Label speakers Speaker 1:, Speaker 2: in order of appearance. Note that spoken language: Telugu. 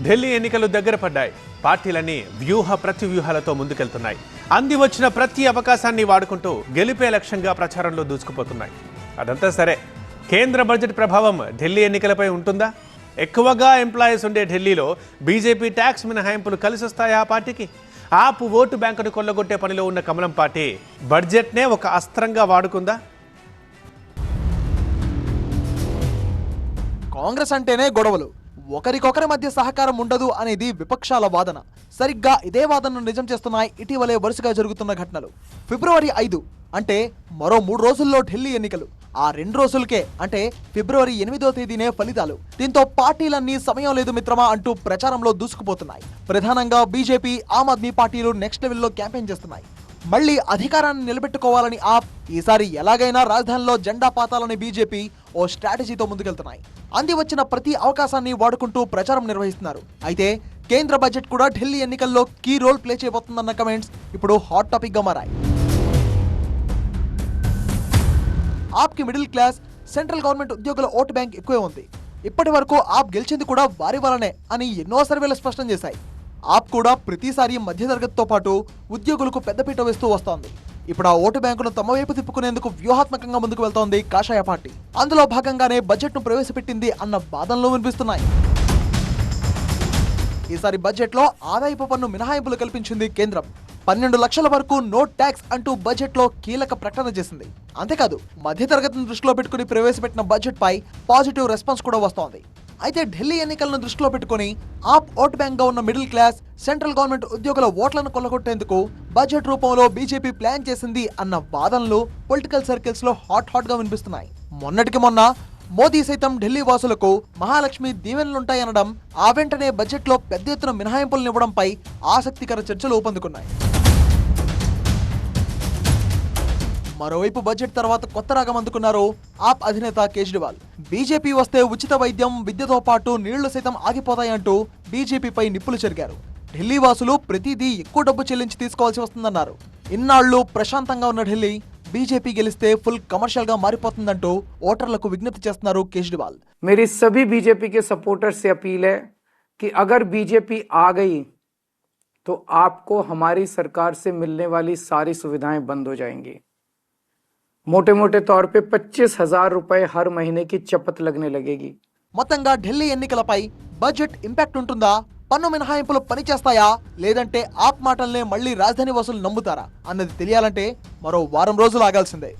Speaker 1: ఢిల్లీ ఎన్నికలు దగ్గర పడ్డాయి. పార్టీలన్నీ వ్యూహ ప్రతివ్యూహాలతో ముందుకెళ్తున్నాయి. అంది వచ్చిన ప్రతి అవకాశాన్ని వాడుకుంటూ గెలిపే లక్ష్యంగా ప్రచారంలో దూసుకుపోతున్నాయి. అదంతా సరే, కేంద్ర బడ్జెట్ ప్రభావం ఢిల్లీ ఎన్నికలపై ఉంటుందా? ఎక్కువగా ఎంప్లాయీస్ ఉండే ఢిల్లీలో బీజేపీ ట్యాక్స్ మినహాయింపులు కలిసొస్తాయా ఆ పార్టీకి? ఆప్ ఓటు బ్యాంకును కొల్లగొట్టే పనిలో ఉన్న కమలం పార్టీ బడ్జెట్నే ఒక అస్త్రంగా వాడుకుందా?
Speaker 2: కాంగ్రెస్ అంటేనే గొడవలు, ఒకరికొకరి మధ్య సహకారం ఉండదు అనేది విపక్షాల వాదన. సరిగ్గా ఇదే వాదనను నిజం చేస్తున్నాయి ఇటీవలే వరుసగా జరుగుతున్న ఘటనలు. ఫిబ్రవరి 5 అంటే మరో 3 రోజుల్లో ఢిల్లీ ఎన్నికలు. ఆ 2 రోజులకే అంటే ఫిబ్రవరి 8వ తేదీనే ఫలితాలు. దీంతో పార్టీలన్నీ సమయం లేదు మిత్రమా అంటూ ప్రచారంలో దూసుకుపోతున్నాయి. ప్రధానంగా బీజేపీ, ఆమ్ ఆద్మీ పార్టీలు నెక్స్ట్ లెవెల్లో క్యాంపెయిన్ చేస్తున్నాయి. మళ్లీ అధికారాన్ని నిలబెట్టుకోవాలని ఆప్, ఈసారి ఎలాగైనా రాజధానిలో జెండా పాతాలని బీజేపీ ఓ స్ట్రాటజీతో ముందుకెళ్తున్నాయి. అంది వచ్చిన ప్రతి అవకాశాన్ని వాడుకుంటూ ప్రచారం నిర్వహిస్తున్నారు. అయితే కేంద్ర బడ్జెట్ కూడా ఢిల్లీ ఎన్నికల్లో కీ రోల్ ప్లే చేయబోతుందన్న కమెంట్స్ ఇప్పుడు హాట్ టాపిక్ గా మారాయి. ఆప్కి మిడిల్ క్లాస్, సెంట్రల్ గవర్నమెంట్ ఉద్యోగుల ఓటు బ్యాంక్ ఎక్కువే ఉంది. ఇప్పటి వరకు ఆప్ గెలిచింది కూడా వారి వల్లనే అని ఎన్నో సర్వేలు స్పష్టం చేశాయి. ఆప్ కూడా ప్రతిసారి మధ్యతరగతితో పాటు ఉద్యోగులకు పెద్దపీట వేస్తూ వస్తోంది. ఇప్పుడు ఆ ఓటు బ్యాంకును తమ వైపు తిప్పుకునేందుకు వ్యూహాత్మకంగా ముందుకు వెళ్తోంది కాషాయ పార్టీ. అందులో భాగంగానే బడ్జెట్ను ప్రవేశపెట్టింది అన్న వాదనలు వినిపిస్తున్నాయి. ఈసారి బడ్జెట్లో ఆదాయపు పన్ను మినహాయింపులు కల్పించింది కేంద్రం. 12 లక్షల వరకు నో ట్యాక్స్ అంటూ బడ్జెట్లో కీలక ప్రకటన చేసింది. అంతేకాదు, మధ్యతరగతిని దృష్టిలో పెట్టుకుని ప్రవేశపెట్టిన బడ్జెట్ పై పాజిటివ్ రెస్పాన్స్ కూడా వస్తోంది. అయితే ఢిల్లీ ఎన్నికలను దృష్టిలో పెట్టుకుని ఆప్ ఓట్ బ్యాంక్ గా ఉన్న మిడిల్ క్లాస్, సెంట్రల్ గవర్నమెంట్ ఉద్యోగుల ఓట్లను కొల్లగొట్టేందుకు బడ్జెట్ రూపంలో బీజేపీ ప్లాన్ చేసింది అన్న వాదనలు పొలిటికల్ సర్కిల్స్ లో హాట్ గా వినిపిస్తున్నాయి. మొన్నటికి మొన్న మోదీ సైతం ఢిల్లీ వాసులకు మహాలక్ష్మి దీవెనలుంటాయనడం, ఆ వెంటనే బడ్జెట్ లో పెద్ద ఎత్తున మినహాయింపులను ఇవ్వడంపై ఆసక్తికర చర్చలు ఊపందుకున్నాయి. మరోవైపు బడ్జెట్ తర్వాత కొత్త రాగం అందుకున్నారు ఆప్ అధినేత కేజ్రీవాల్. బీజేపీ వస్తే ఉచిత వైద్యం, విద్యతో పాటు నీళ్లు సైతం ఆగిపోతాయంటూ బీజేపీపై నిప్పులు చెరిగారు. ఢిల్లీ వాసులు ప్రతిదీ ఎక్కువ డబ్బు చెల్లించి తీసుకోవాల్సి వస్తుందన్నారు. ఇన్నాళ్లు ప్రశాంతంగా ఉన్న ఢిల్లీ బీజేపీ గెలిస్తే ఫుల్ కమర్షియల్ గా మారిపోతుందంటూ ఓటర్లకు విజ్ఞప్తి చేస్తున్నారు కేజ్రీవాల్.
Speaker 3: मेरी सभी बीजेपी के सपोर्टर्स से अपील है कि अगर बीजेपी आ गई तो आपको हमारी सरकार से मिलने वाली सारी सुविधाएं बंद हो जाएंगी. मोटे मोटे तौर पे 25,000 रुपए हर महीने की चपत लगने लगेगी.
Speaker 2: మొత్తంగా ఢిల్లీ ఎన్నికలపై బడ్జెట్ ఇంపాక్ట్ ఉంటుందా? పన్ను మినహాయింపులు పనిచేస్తాయా, లేదంటే ఆప్ మాటల్నే మళ్లీ రాజధాని వాసులు నమ్ముతారా అన్నది తెలియాలంటే మరో వారం రోజులు ఆగాల్సిందే.